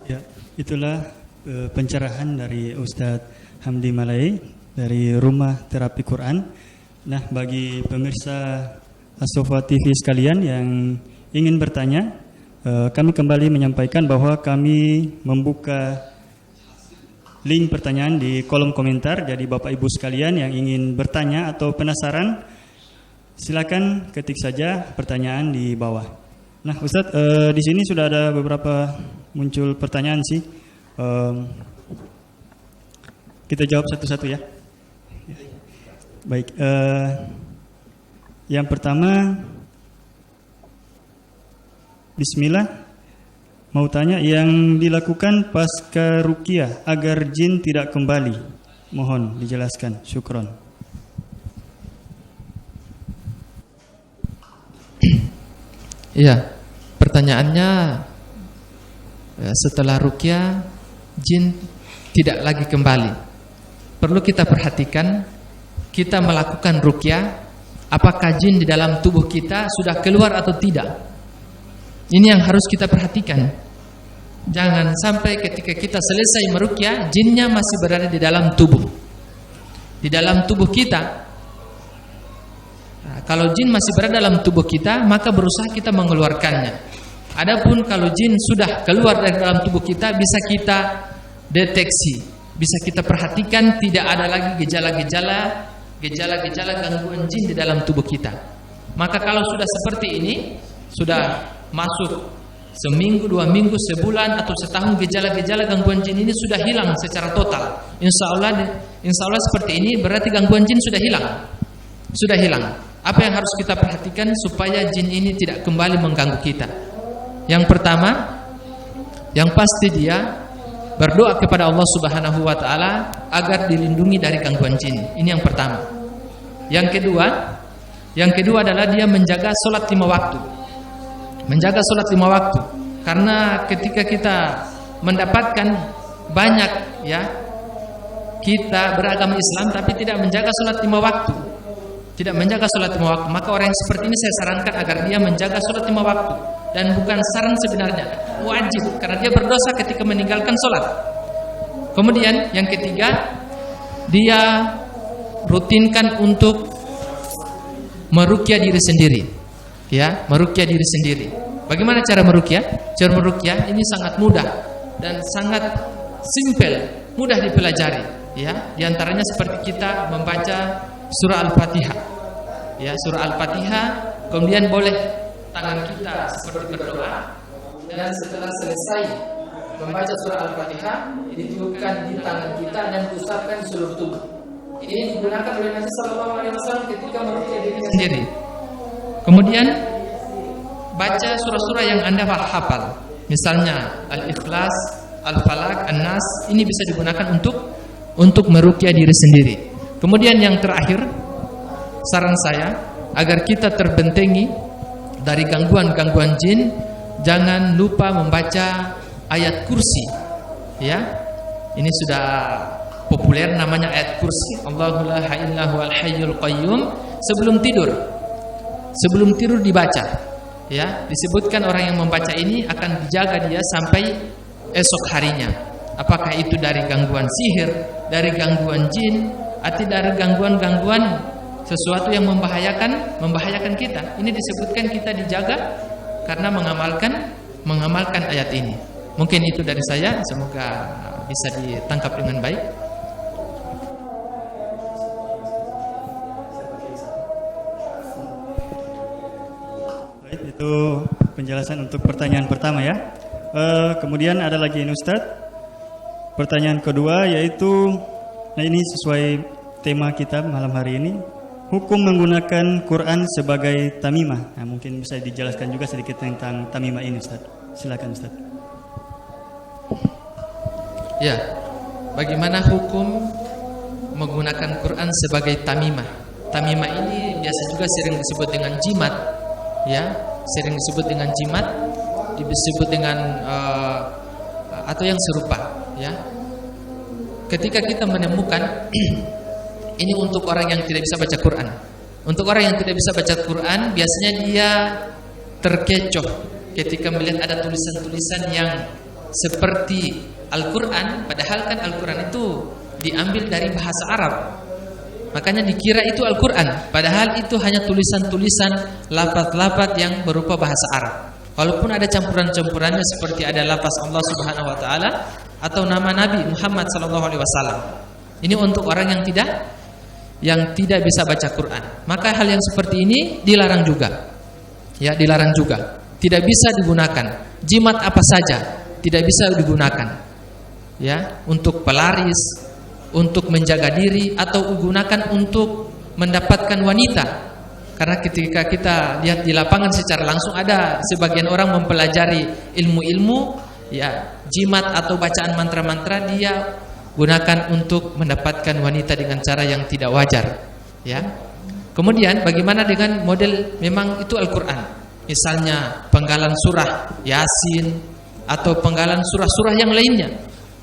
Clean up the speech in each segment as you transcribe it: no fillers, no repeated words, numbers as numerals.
Ya, itulah pencerahan dari Ustadz Hamdi Malai dari Rumah Terapi Quran. Nah, bagi pemirsa As-Sofa TV sekalian yang ingin bertanya, kami kembali menyampaikan bahwa kami membuka link pertanyaan di kolom komentar. Jadi Bapak Ibu sekalian yang ingin bertanya atau penasaran, silakan ketik saja pertanyaan di bawah. Nah, Ustadz, di sini sudah ada beberapa muncul pertanyaan sih. Kita jawab satu-satu ya. Baik. Yang pertama, Bismillah. Mau tanya yang dilakukan pasca ruqyah agar jin tidak kembali. Mohon dijelaskan. Syukron. Iya, pertanyaannya setelah ruqyah jin tidak lagi kembali. Perlu kita perhatikan, kita melakukan ruqyah, apakah jin di dalam tubuh kita sudah keluar atau tidak? Ini yang harus kita perhatikan. Jangan sampai ketika kita selesai meruqyah, jinnya masih berada di dalam tubuh. Di dalam tubuh kita. Nah, kalau jin masih berada dalam tubuh kita, maka berusaha kita mengeluarkannya. Adapun kalau jin sudah keluar dari dalam tubuh kita, bisa kita deteksi, bisa kita perhatikan tidak ada lagi gejala-gejala gangguan jin di dalam tubuh kita. Maka kalau sudah seperti ini, sudah masuk seminggu, 2 minggu, sebulan atau setahun, gejala-gejala gangguan jin ini sudah hilang secara total. Insya Allah seperti ini berarti gangguan jin sudah hilang. Sudah hilang. Apa yang harus kita perhatikan supaya jin ini tidak kembali mengganggu kita? Yang pertama, yang pasti dia berdoa kepada Allah Subhanahu wa taala agar dilindungi dari gangguan jin. Ini yang pertama. Yang kedua adalah dia menjaga salat 5 waktu. Menjaga salat 5 waktu. Karena ketika kita mendapatkan banyak ya, kita beragama Islam tapi tidak menjaga salat 5 waktu. Tidak menjaga salat 5 waktu, maka orang yang seperti ini saya sarankan agar dia menjaga salat 5 waktu. Dan bukan saran sebenarnya, wajib, karena dia berdosa ketika meninggalkan salat. Kemudian yang ketiga, dia rutinkan untuk meruqyah diri sendiri. Ya, meruqyah diri sendiri. Bagaimana cara meruqyah? Cara meruqyah ini sangat mudah dan sangat simpel, mudah dipelajari. Ya, di antaranya seperti kita membaca surah Al-Fatihah. Ya, surah Al-Fatihah, kemudian boleh tangan kita seperti berdoa, dan setelah selesai membaca surah Al-Fatihah, ditiupkan di tangan kita dan diusapkan di seluruh tubuh. Ini digunakan oleh Nabi sallallahu alaihi wasallam ketika meruqyah diri sendiri. Kemudian baca surah-surah yang Anda hafal. Misalnya Al-Ikhlas, Al-Falaq, An-Nas, ini bisa digunakan untuk meruqyah diri sendiri. Kemudian yang terakhir, saran saya agar kita terbentengi dari gangguan-gangguan jin, jangan lupa membaca ayat kursi. Ya, ini sudah populer namanya ayat kursi. Allahu la ilaha illa huwal hayyul qayyum. Sebelum tidur dibaca. Ya, disebutkan orang yang membaca ini akan dijaga dia sampai esok harinya. Apakah itu dari gangguan sihir, dari gangguan jin, atau dari gangguan-gangguan sesuatu yang membahayakan kita. Ini disebutkan kita dijaga karena mengamalkan ayat ini. Mungkin itu dari saya, semoga bisa ditangkap dengan baik. Baik, itu penjelasan untuk pertanyaan pertama ya. Kemudian ada lagi ini Ustadz. Pertanyaan kedua yaitu, nah ini sesuai tema kita malam hari ini, hukum menggunakan Quran sebagai tamimah. Nah, mungkin bisa dijelaskan juga sedikit tentang tamimah ini, Ustaz. Silakan, Ustaz. Ya, bagaimana hukum menggunakan Quran sebagai tamimah? Tamimah ini biasa juga sering disebut dengan jimat, ya, sering disebut dengan jimat, disebut dengan atau yang serupa, ya. Ketika kita menemukan ini untuk orang yang tidak bisa baca Quran. Untuk orang yang tidak bisa baca Quran, biasanya dia terkecoh ketika melihat ada tulisan-tulisan yang seperti Al-Quran, padahal kan Al-Quran itu diambil dari bahasa Arab. Makanya dikira itu Al-Quran, padahal itu hanya tulisan-tulisan, lafaz-lafaz yang berupa bahasa Arab. Walaupun ada campuran-campurannya seperti ada lafaz Allah Subhanahu wa taala atau nama Nabi Muhammad sallallahu alaihi wasallam. Ini untuk orang yang tidak bisa baca Quran. Maka hal yang seperti ini dilarang juga. Ya, dilarang juga. Tidak bisa digunakan. Jimat apa saja tidak bisa digunakan. Ya, untuk pelaris, untuk menjaga diri, atau digunakan untuk mendapatkan wanita. Karena ketika kita lihat di lapangan secara langsung ada sebagian orang mempelajari ilmu-ilmu, ya, jimat atau bacaan mantra-mantra dia gunakan untuk mendapatkan wanita dengan cara yang tidak wajar, ya. Kemudian bagaimana dengan model memang itu Al-Quran, misalnya penggalan surah Yasin atau penggalan surah-surah yang lainnya,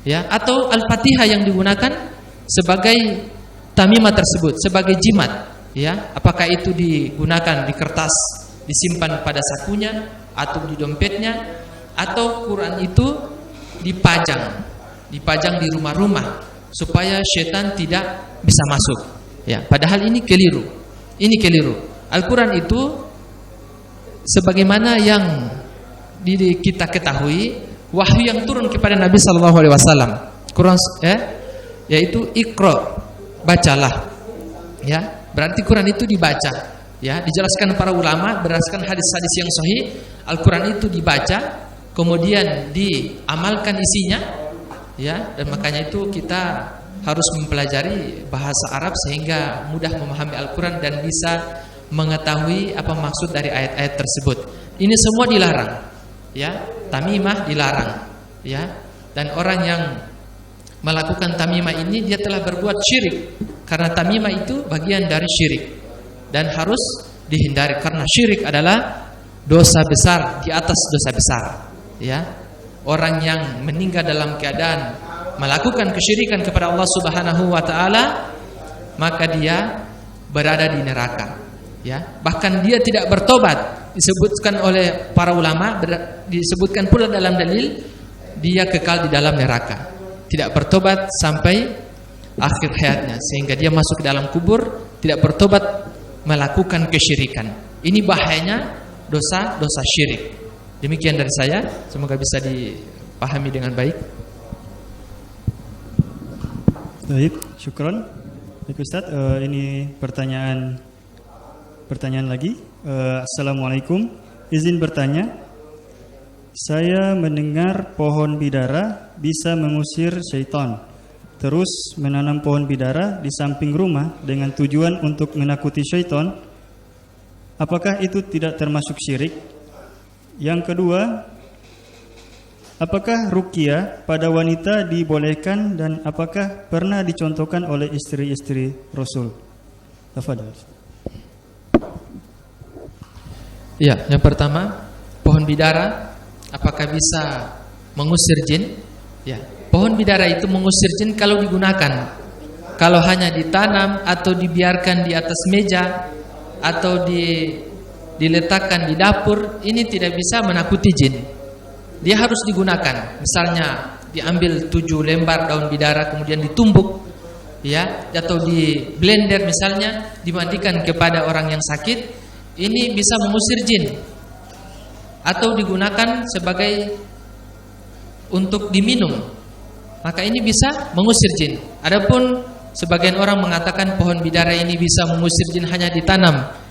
ya, atau Al-Fatihah yang digunakan sebagai tamimah tersebut, sebagai jimat, ya. Apakah itu digunakan di kertas, disimpan pada sakunya atau di dompetnya, atau Quran itu dipajang di rumah-rumah supaya syaitan tidak bisa masuk, ya. Padahal ini keliru. Ini keliru. Al-Quran itu sebagaimana yang kita ketahui, wahyu yang turun kepada Nabi sallallahu alaihi wasallam. Quran, yaitu Iqra, bacalah. Ya, berarti Quran itu dibaca. Ya, dijelaskan para ulama berdasarkan hadis-hadis yang sahih, Al-Quran itu dibaca, kemudian diamalkan isinya. Ya, dan makanya itu kita harus mempelajari bahasa Arab sehingga mudah memahami Al-Quran dan bisa mengetahui apa maksud dari ayat-ayat tersebut. Ini semua dilarang, ya. Tamimah dilarang, ya. Dan orang yang melakukan tamimah ini dia telah berbuat syirik, karena tamimah itu bagian dari syirik dan harus dihindari karena syirik adalah dosa besar di atas dosa besar, ya. Orang yang meninggal dalam keadaan melakukan kesyirikan kepada Allah Subhanahu wa taala, maka dia berada di neraka, ya. Bahkan dia tidak bertobat, disebutkan oleh para ulama, disebutkan pula dalam dalil, dia kekal di dalam neraka, tidak bertobat sampai akhir hayatnya, sehingga dia masuk ke dalam kubur tidak bertobat melakukan kesyirikan. Ini bahayanya dosa-dosa syirik. Demikian dari saya, semoga bisa dipahami dengan baik. Baik, syukron. Baik Ustaz, ini pertanyaan lagi. Assalamualaikum. Izin bertanya, saya mendengar pohon bidara bisa mengusir syaitan. Terus menanam pohon bidara di samping rumah dengan tujuan untuk menakuti syaitan. Apakah itu tidak termasuk syirik? Yang kedua, apakah ruqyah pada wanita dibolehkan dan apakah pernah dicontohkan oleh istri-istri Rasul? Tafadhal. Ya, yang pertama, pohon bidara apakah bisa mengusir jin? Ya, pohon bidara itu mengusir jin kalau digunakan. Kalau hanya ditanam atau dibiarkan di atas meja atau diletakkan di dapur, ini tidak bisa menakuti jin. Dia harus digunakan. Misalnya diambil 7 lembar daun bidara kemudian ditumbuk, ya, atau di blender misalnya, dimandikan kepada orang yang sakit, ini bisa mengusir jin. Atau digunakan sebagai untuk diminum, maka ini bisa mengusir jin. Adapun sebagian orang mengatakan pohon bidara ini bisa mengusir jin hanya ditanam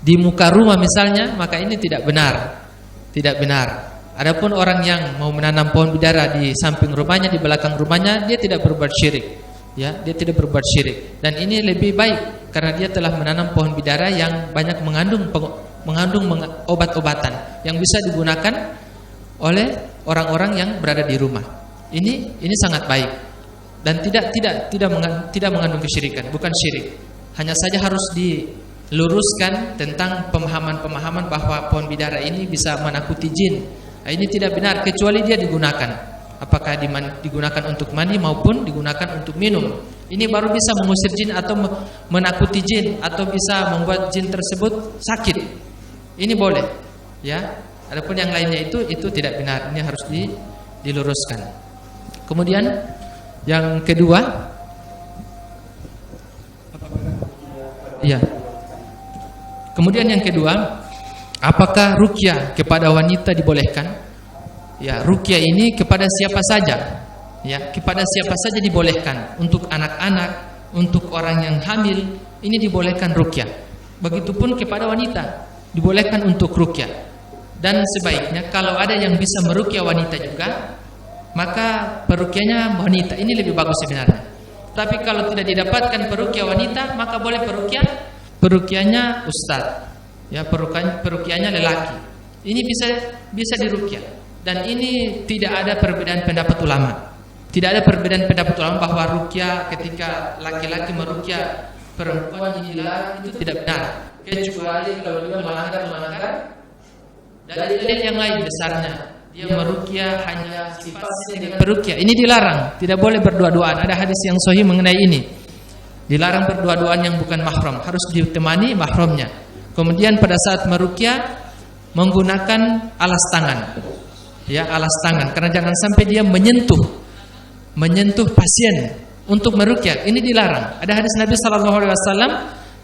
di muka rumah misalnya, maka ini tidak benar. Tidak benar. Adapun orang yang mau menanam pohon bidara di samping rumahnya, di belakang rumahnya, dia tidak berbuat syirik. Ya, dia tidak berbuat syirik. Dan ini lebih baik karena dia telah menanam pohon bidara yang banyak mengandung obat-obatan yang bisa digunakan oleh orang-orang yang berada di rumah. Ini sangat baik dan tidak mengandung kesyirikan, bukan syirik. Hanya saja harus diluruskan tentang pemahaman-pemahaman bahwa pohon bidara ini bisa menakuti jin. Nah, ini tidak benar kecuali dia digunakan. Apakah digunakan untuk mandi maupun digunakan untuk minum. Ini baru bisa mengusir jin atau menakuti jin atau bisa membuat jin tersebut sakit. Ini boleh, ya. Adapun yang lainnya itu tidak benar. Ini harus diluruskan. Kemudian yang kedua, ya. Kemudian yang kedua, apakah ruqyah kepada wanita dibolehkan? Ya, ruqyah ini kepada siapa saja. Ya, kepada siapa saja dibolehkan. Untuk anak-anak, untuk orang yang hamil, ini dibolehkan ruqyah. Begitupun kepada wanita, dibolehkan untuk ruqyah. Dan sebaiknya kalau ada yang bisa meruqyah wanita juga, maka peruqyahnya wanita. Ini lebih bagus sebenarnya. Tapi kalau tidak didapatkan peruqyah wanita, maka boleh peruqyahnya ustaz. Ya, peruqyahnya lelaki. Ini bisa diruqyah. Dan ini tidak ada perbedaan pendapat ulama. Tidak ada perbedaan pendapat ulama bahwa ruqyah ketika laki-laki meruqyah perempuan ini dilarang, itu tidak benar. Kecuali kalau dia melanggar dari dalil yang lain besarnya. Dia meruqyah hanya sifatnya dengan peruqyah. Ini dilarang, tidak boleh berdua-duaan. Ada hadis yang sahih mengenai ini. Dilarang berdua-duaan yang bukan mahram, harus ditemani mahramnya. Kemudian pada saat meruqyah menggunakan alas tangan. Ya, alas tangan, karena jangan sampai dia menyentuh pasien untuk meruqyah. Ini dilarang. Ada hadis Nabi sallallahu alaihi wasallam,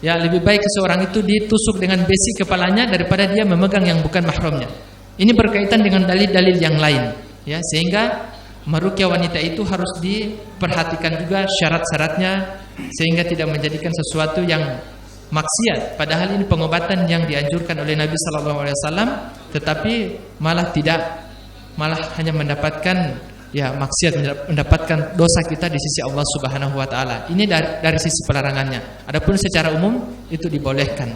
ya, lebih baik seseorang itu ditusuk dengan besi kepalanya daripada dia memegang yang bukan mahramnya. Ini berkaitan dengan dalil-dalil yang lain, ya, sehingga meruqyah wanita itu harus diperhatikan juga syarat-syaratnya sehingga tidak menjadikan sesuatu yang maksiat. Padahal ini pengobatan yang dianjurkan oleh Nabi sallallahu alaihi wasallam, tetapi malah hanya mendapatkan maksiat, mendapatkan dosa kita di sisi Allah Subhanahu wa taala. Ini dari sisi pelarangannya. Adapun secara umum itu dibolehkan.